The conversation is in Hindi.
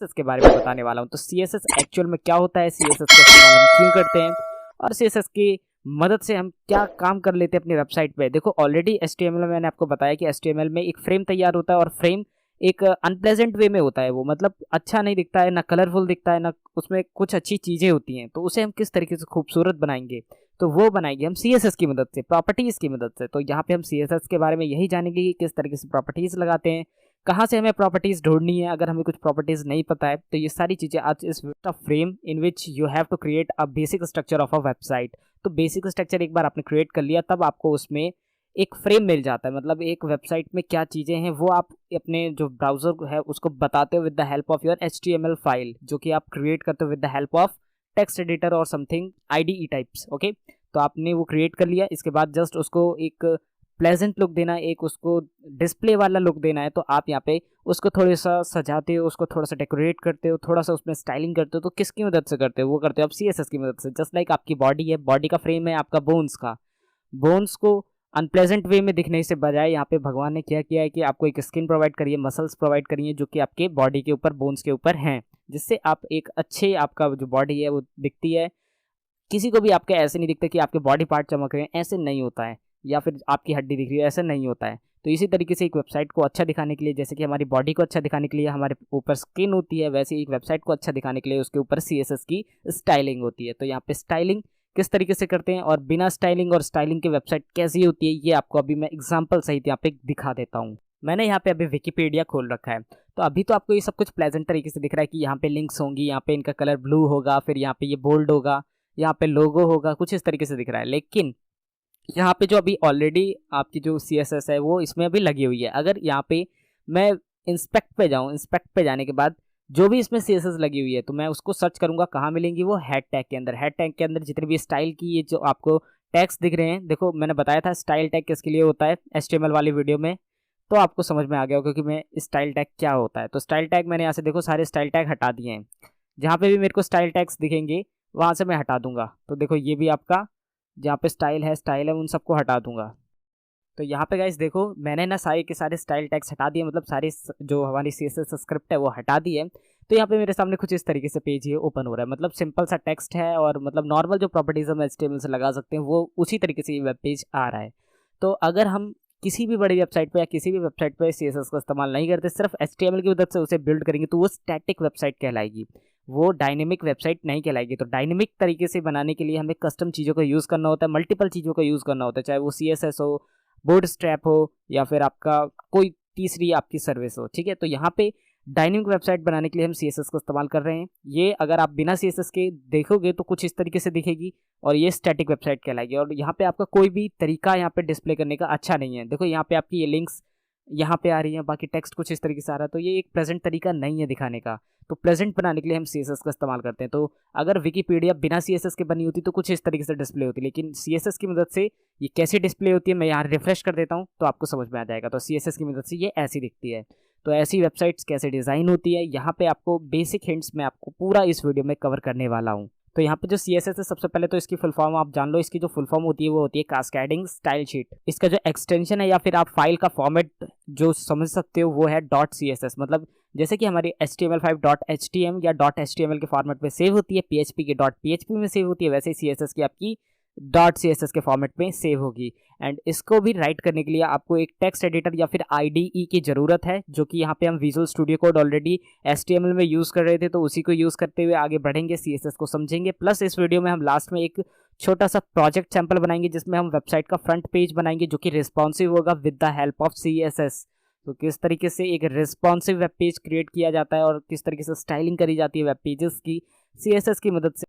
के बारे में बताने वाला हूँ। तो CSS एक्चुअल में क्या होता है, CSS का इस्तेमाल हम क्यों करते हैं और CSS की मदद से हम क्या काम कर लेते हैं अपनी वेबसाइट पे। देखो ऑलरेडी HTML में मैंने आपको बताया कि HTML में एक फ्रेम तैयार होता है और फ्रेम एक अनप्लेजेंट वे में होता है, वो मतलब अच्छा नहीं दिखता है, ना कलरफुल दिखता है, ना उसमें कुछ अच्छी चीज़ें होती हैं। तो उसे हम किस तरीके से खूबसूरत बनाएंगे, तो वो बनाएंगे हम CSS की मदद से, प्रॉपर्टीज़ की मदद से। तो यहाँ पे हम CSS के बारे में यही जानेंगे कि किस तरीके से प्रॉपर्टीज़ लगाते हैं, कहाँ से हमें प्रॉपर्टीज ढूंढनी है, अगर हमें कुछ प्रॉपर्टीज नहीं पता है तो ये सारी चीज़ें आज इस frame in which you have to create a basic structure of a website. तो बेसिक स्ट्रक्चर एक बार आपने क्रिएट कर लिया तब आपको उसमें एक फ्रेम मिल जाता है, मतलब एक वेबसाइट में क्या चीज़ें हैं वो आप अपने जो ब्राउजर है उसको बताते हो with the help of your HTML file, जो कि आप क्रिएट करते हो with the help of text editor और समथिंग IDE टाइप्स। ओके, तो आपने वो क्रिएट कर लिया, इसके बाद जस्ट उसको एक प्लेजेंट लुक देना है, एक उसको डिस्प्ले वाला लुक देना है। तो आप यहाँ पे उसको थोड़ा सा सजाते हो, उसको थोड़ा सा डेकोरेट करते हो, थोड़ा सा उसमें स्टाइलिंग करते हो। तो किसकी मदद से करते हो, वो करते हो आप CSS की मदद से। जस्ट लाइक आपकी बॉडी है, बॉडी का फ्रेम है आपका बोन्स का, बोन्स को अनप्लेजेंट वे में दिखने से बजाय यहाँ पे भगवान ने क्या किया है कि आपको एक स्किन प्रोवाइड करी है, मसल्स प्रोवाइड करी है जो कि आपके बॉडी के ऊपर, बोन्स के ऊपर हैं, जिससे आप एक अच्छे, आपका जो बॉडी है वो दिखती है। किसी को भी आपके ऐसे नहीं दिखता कि आपके बॉडी पार्ट चमक रहे हैं, ऐसे नहीं होता है, या फिर आपकी हड्डी दिख रही है, ऐसा नहीं होता है। तो इसी तरीके से एक वेबसाइट को अच्छा दिखाने के लिए, जैसे कि हमारी बॉडी को अच्छा दिखाने के लिए हमारे ऊपर स्किन होती है, वैसे एक वेबसाइट को अच्छा दिखाने के लिए उसके ऊपर CSS की स्टाइलिंग होती है। तो यहाँ पे स्टाइलिंग किस तरीके से करते हैं और बिना स्टाइलिंग और स्टाइलिंग की वेबसाइट कैसी होती है, ये आपको अभी मैं एग्जाम्पल सहित यहाँ पे दिखा देता हूँ। मैंने यहाँ पे अभी विकिपीडिया खोल रखा है, तो अभी तो आपको ये सब कुछ प्लेजेंट तरीके से दिख रहा है कि यहाँ पे लिंक्स होंगी, यहाँ पे इनका कलर ब्लू होगा, फिर यहाँ पे ये बोल्ड होगा, यहाँ पे लोगो होगा, कुछ इस तरीके से दिख रहा है। लेकिन यहाँ पे जो अभी ऑलरेडी आपकी जो CSS है वो इसमें अभी लगी हुई है। अगर यहाँ पे मैं इंस्पेक्ट पे जाऊँ, इंस्पेक्ट पे जाने के बाद जो भी इसमें CSS लगी हुई है तो मैं उसको सर्च करूँगा, कहाँ मिलेंगी, वो हेड टैग के अंदर। हेड टैग के अंदर जितने भी स्टाइल की ये जो आपको टैग्स दिख रहे हैं, देखो मैंने बताया था स्टाइल टैग किसके लिए होता है HTML वाली वीडियो में, तो आपको समझ में आ गया होगा कि मैं स्टाइल टैग क्या होता है। तो स्टाइल टैग मैंने यहाँ से देखो सारे स्टाइल टैग हटा दिए हैं, जहाँ पे भी मेरे को स्टाइल टैग्स दिखेंगे वहाँ से मैं हटा दूंगा। तो देखो ये भी आपका जहाँ पे स्टाइल है उन सबको हटा दूंगा। तो यहाँ पे गाइस देखो मैंने ना सारे के सारे स्टाइल टैग्स हटा दिए, मतलब सारी जो हमारी CSS स्क्रिप्ट है वो हटा दी है। तो यहाँ पे मेरे सामने कुछ इस तरीके से पेज ये ओपन हो रहा है, मतलब सिंपल सा टेक्स्ट है और मतलब नॉर्मल जो प्रॉपर्टीज हम HTML से लगा सकते हैं वो उसी तरीके से ये वेब पेज आ रहा है। तो अगर हम किसी भी बड़ी वेबसाइट पे या किसी भी वेबसाइट पे CSS का इस्तेमाल नहीं करते, सिर्फ HTML की मदद से उसे बिल्ड करेंगे, तो वो स्टैटिक वेबसाइट कहलाएगी, वो डायनेमिक वेबसाइट नहीं कहलाएगी। तो डायनेमिक तरीके से बनाने के लिए हमें कस्टम चीज़ों का यूज़ करना होता है, मल्टीपल चीज़ों का यूज़ करना होता है, चाहे वो CSS हो, बूटस्ट्रैप हो, या फिर आपका कोई तीसरी आपकी सर्विस हो। ठीक है, तो यहाँ पे डायनेमिक वेबसाइट बनाने के लिए हम CSS का इस्तेमाल कर रहे हैं। ये अगर आप बिना CSS के देखोगे तो कुछ इस तरीके से दिखेगी और ये स्टैटिक वेबसाइट कहलाएगी। और यहाँ पे आपका कोई भी तरीका यहाँ पे डिस्प्ले करने का अच्छा नहीं है। देखो यहाँ पे आपकी ये लिंक्स यहाँ पे आ रही है, बाकी टेक्स्ट कुछ इस तरीके से आ रहा है, तो ये एक प्रेजेंट तरीका नहीं है दिखाने का। तो प्रेजेंट बनाने के लिए हम CSS का इस्तेमाल करते हैं। तो अगर विकिपीडिया बिना CSS के बनी होती तो कुछ इस तरीके से डिस्प्ले होती, लेकिन CSS की मदद से ये कैसी डिस्प्ले होती है मैं यहाँ रिफ्रेश कर देता हूँ तो आपको समझ में आ जाएगा। तो CSS की मदद से ये ऐसी दिखती है। तो ऐसी वेबसाइट्स कैसे डिज़ाइन होती है, यहाँ पे आपको बेसिक हिंट्स मैं आपको पूरा इस वीडियो में कवर करने वाला हूँ। तो यहाँ पे जो CSS है, सबसे पहले तो इसकी फुल फॉर्म आप जान लो। इसकी जो फुल फॉर्म होती है वो होती है कास्केडिंग स्टाइल शीट। इसका जो एक्सटेंशन है या फिर आप फाइल का फॉर्मेट जो समझ सकते हो वो है .css, मतलब जैसे कि हमारी HTML5 .htm या .html के फॉर्मेट में सेव होती है, PHP के .php में सेव होती है, वैसे ही CSS की आपकी .css के फॉर्मेट में सेव होगी। एंड इसको भी राइट करने के लिए आपको एक टेक्स्ट एडिटर या फिर IDE की ज़रूरत है, जो कि यहाँ पे हम visual studio code already HTML में यूज़ कर रहे थे, तो उसी को यूज़ करते हुए आगे बढ़ेंगे, CSS को समझेंगे। प्लस इस वीडियो में हम लास्ट में एक छोटा सा प्रोजेक्ट सैंपल बनाएंगे जिसमें हम वेबसाइट का फ्रंट पेज बनाएंगे जो कि रिस्पॉन्सिव होगा with the help of CSS। तो किस तरीके से एक रिस्पॉन्सिव वेब पेज क्रिएट किया जाता है और किस तरीके से स्टाइलिंग करी जाती है वेब पेजेस की CSS की मदद से,